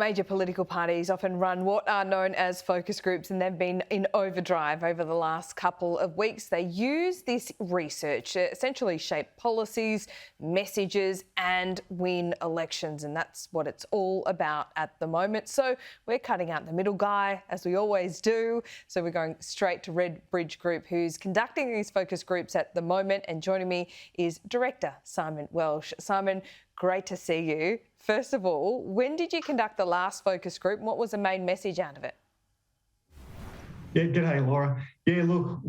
Major political parties often run what are known as focus groups, and they've been in overdrive over the last couple of weeks. They use this research to essentially shape policies, messages and win elections, and that's what it's all about at the moment. So we're cutting out the middle guy, as we always do. So we're going straight to RedBridge Group, who's conducting these focus groups at the moment. And joining me is Director Simon Welsh. Simon, great to see you. First of all, when did you conduct the last focus group and what was the main message out of it? Yeah, g'day, Laura. Yeah, look,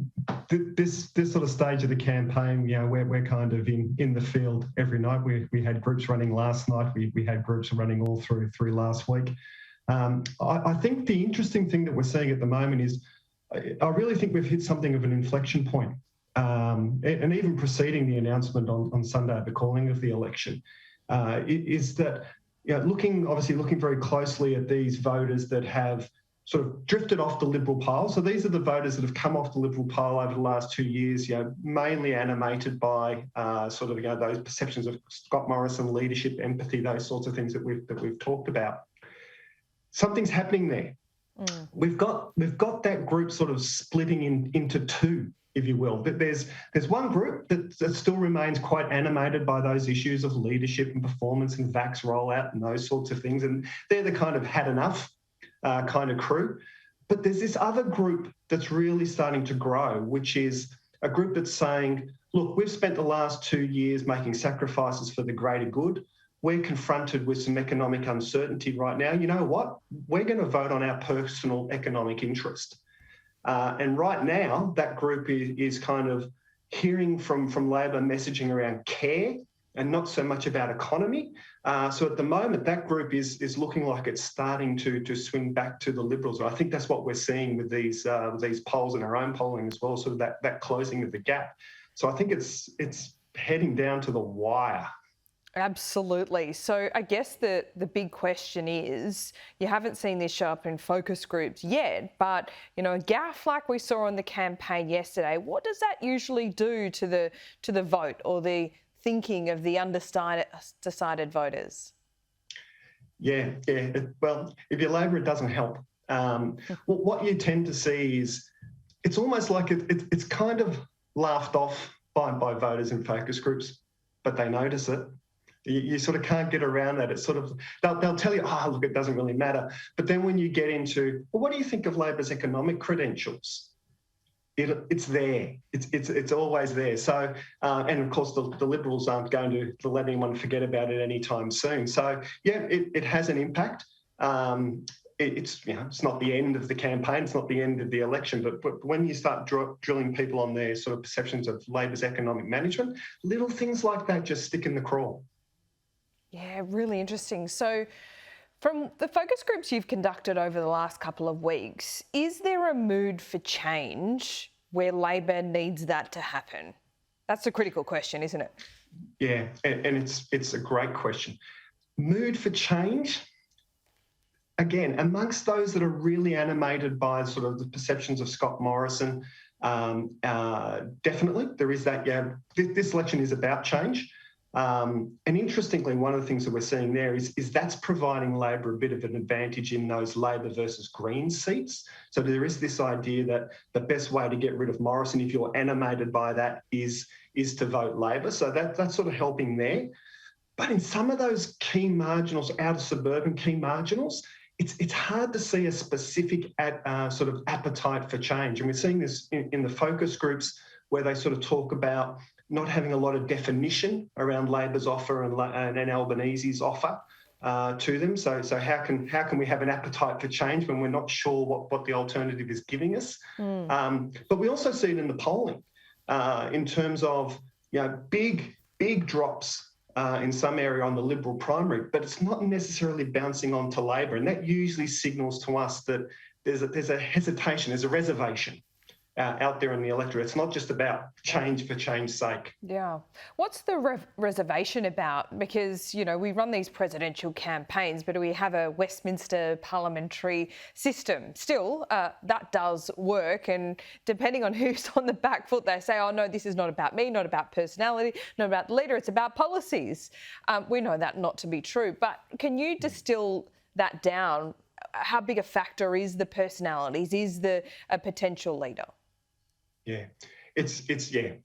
this sort of stage of the campaign, you know, we're kind of in the field every night. We had groups running last night. We had groups running all through last week. I think the interesting thing that we're seeing at the moment is I really think we've hit something of an inflection point. And even preceding the announcement on Sunday, the calling of the election, is that, you know, looking very closely at these voters that have sort of drifted off the Liberal pile. So these are the voters that have come off the Liberal pile over the last 2 years, you know, mainly animated by sort of, you know, those perceptions of Scott Morrison, leadership, empathy, those sorts of things that we've talked about. Something's happening there. We've got that group sort of splitting into two, if you will. There's one group that still remains quite animated by those issues of leadership and performance and vax rollout and those sorts of things, and they're the kind of had enough kind of crew. But there's this other group that's really starting to grow, which is a group that's saying, look, we've spent the last 2 years making sacrifices for the greater good. We're confronted with some economic uncertainty right now. You know what? We're going to vote on our personal economic interest. And right now, that group is kind of hearing from Labor messaging around care and not so much about economy. So at the moment, that group is looking like it's starting to swing back to the Liberals. And I think that's what we're seeing with these polls and our own polling as well, sort of that closing of the gap. So I think it's heading down to the wire. Absolutely. So I guess the big question is, you haven't seen this show up in focus groups yet, but, you know, a gaffe like we saw on the campaign yesterday, what does that usually do to the vote or the thinking of the undecided voters? Yeah. Well, if you're Labor, it doesn't help. What you tend to see is it's almost like it's kind of laughed off by voters in focus groups, but they notice it. You sort of can't get around that. It's sort of, they'll tell you, look, it doesn't really matter. But then when you get into, well, what do you think of Labor's economic credentials? It's there. It's always there. So, and of course, the Liberals aren't going to let anyone forget about it anytime soon. So, yeah, it has an impact. It's not the end of the campaign. It's not the end of the election. But when you start drilling people on their sort of perceptions of Labor's economic management, little things like that just stick in the craw. Yeah, really interesting. So from the focus groups you've conducted over the last couple of weeks, is there a mood for change where Labor needs that to happen? That's a critical question, isn't it? Yeah, and it's a great question. Mood for change, again, amongst those that are really animated by sort of the perceptions of Scott Morrison, definitely there is that. Yeah, this election is about change. And interestingly, one of the things that we're seeing there is that's providing Labor a bit of an advantage in those Labor versus Greens seats. So there is this idea that the best way to get rid of Morrison, if you're animated by that, is to vote Labor. So that's sort of helping there. But in some of those key marginals, outer suburban key marginals, it's hard to see a specific sort of appetite for change. And we're seeing this in the focus groups where they sort of talk about not having a lot of definition around Labor's offer and Albanese's offer to them. So how can we have an appetite for change when we're not sure what the alternative is giving us? But we also see it in the polling in terms of, you know, big drops in some area on the Liberal primary, but it's not necessarily bouncing onto Labor, and that usually signals to us that there's a hesitation, there's a reservation out there in the electorate. It's not just about change for change's sake. Yeah. What's the reservation about? Because, you know, we run these presidential campaigns, but we have a Westminster parliamentary system. Still, that does work. And depending on who's on the back foot, they say, oh, no, this is not about me, not about personality, not about the leader, it's about policies. We know that not to be true. But can you distill that down, how big a factor is the personalities? Is a potential leader? Yeah.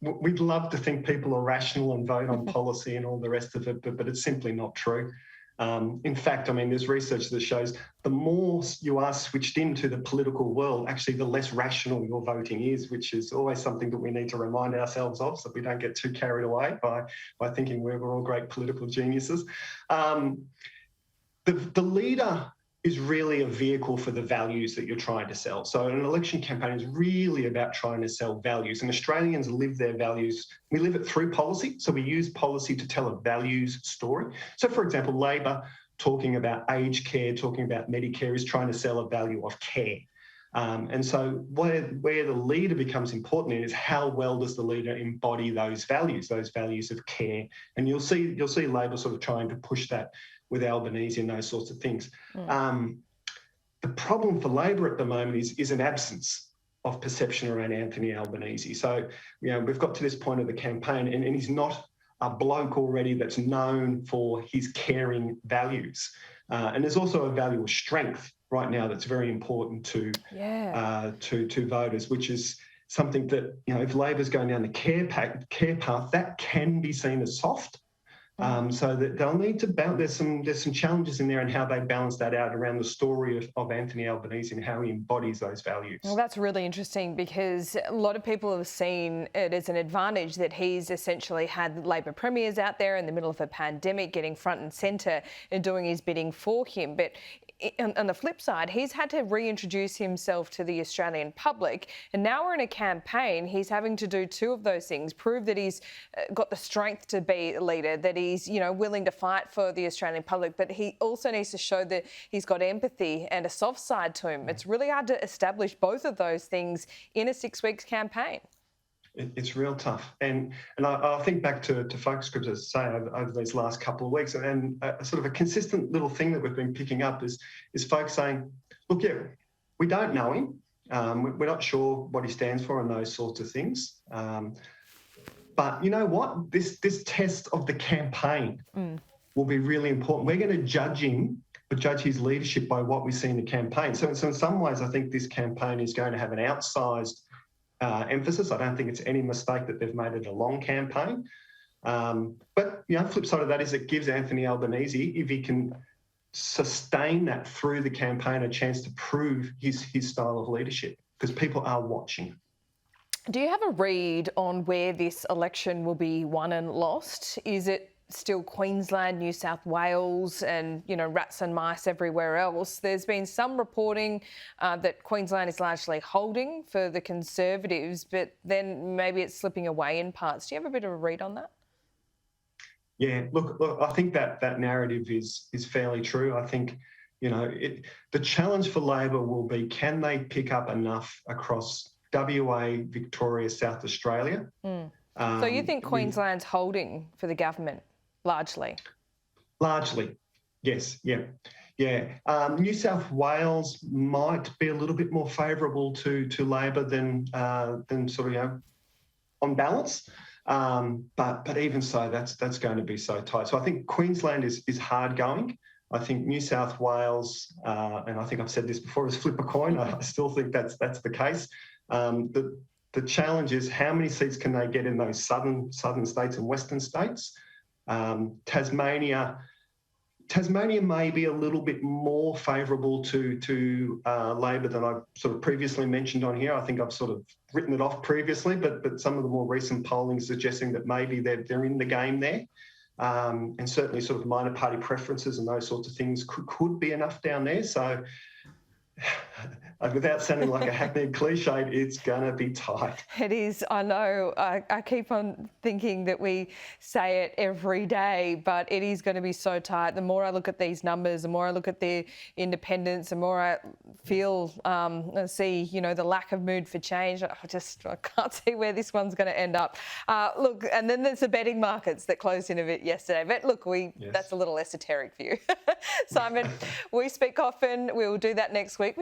We'd love to think people are rational and vote on policy and all the rest of it, but it's simply not true. In fact, I mean, there's research that shows the more you are switched into the political world, actually the less rational your voting is, which is always something that we need to remind ourselves of so we don't get too carried away by thinking we're all great political geniuses. The leader is really a vehicle for the values that you're trying to sell. So an election campaign is really about trying to sell values, and Australians live their values. We live it through policy, so we use policy to tell a values story. So, for example, Labor talking about aged care, talking about Medicare is trying to sell a value of care. And so where the leader becomes important is how well does the leader embody those values of care. And you'll see Labor sort of trying to push that with Albanese and those sorts of things. The problem for Labor at the moment is an absence of perception around Anthony Albanese. So, we've got to this point of the campaign and he's not a bloke already that's known for his caring values. And there's also a value of strength right now that's very important to voters, which is something that, if Labor's going down the care path, that can be seen as soft. So that they'll need to balance. There's some challenges in there and how they balance that out around the story of Anthony Albanese and how he embodies those values. Well, that's really interesting because a lot of people have seen it as an advantage that he's essentially had Labor premiers out there in the middle of a pandemic getting front and centre and doing his bidding for him. But on the flip side, he's had to reintroduce himself to the Australian public, and now we're in a campaign. He's having to do two of those things: prove that he's got the strength to be a leader, that he's willing to fight for the Australian public, but he also needs to show that he's got empathy and a soft side to him. It's really hard to establish both of those things in a 6 weeks campaign. It's real tough. And I think back to focus groups, as I say, over these last couple of weeks, and sort of a consistent little thing that we've been picking up is folks saying, look, we don't know him. We're not sure what he stands for and those sorts of things. But you know what? This test of the campaign will be really important. We're going to judge his leadership by what we see in the campaign. So in some ways, I think this campaign is going to have an outsized emphasis. I don't think it's any mistake that they've made it a long campaign. But, flip side of that is it gives Anthony Albanese, if he can sustain that through the campaign, a chance to prove his style of leadership because people are watching. Do you have a read on where this election will be won and lost? Is it still Queensland, New South Wales and, rats and mice everywhere else? There's been some reporting that Queensland is largely holding for the Conservatives, but then maybe it's slipping away in parts. Do you have a bit of a read on that? Yeah, look, I think that narrative is fairly true. I think, the challenge for Labor will be, can they pick up enough across WA, Victoria, South Australia? So you think Queensland's holding for the government? Largely, yes, yeah. New South Wales might be a little bit more favourable to Labor than sort of on balance, but even so, that's going to be so tight. So I think Queensland is hard going. I think New South Wales, and I think I've said this before, is flip a coin. I still think that's the case. The challenge is how many seats can they get in those southern states and western states. Tasmania may be a little bit more favourable to Labor than I've sort of previously mentioned on here. I think I've sort of written it off previously, but some of the more recent polling suggesting that maybe they're in the game there. And certainly sort of minor party preferences and those sorts of things could be enough down there. So without sounding like a hackneyed cliche, it's going to be tight. It is. I know. I keep on thinking that we say it every day, but it is going to be so tight. The more I look at these numbers, the more I look at the independents, the more I feel, see, the lack of mood for change. I can't see where this one's going to end up. Look, and then there's the betting markets that closed in a bit yesterday. But look, that's a little esoteric for you. Simon, we speak often. We will do that next week.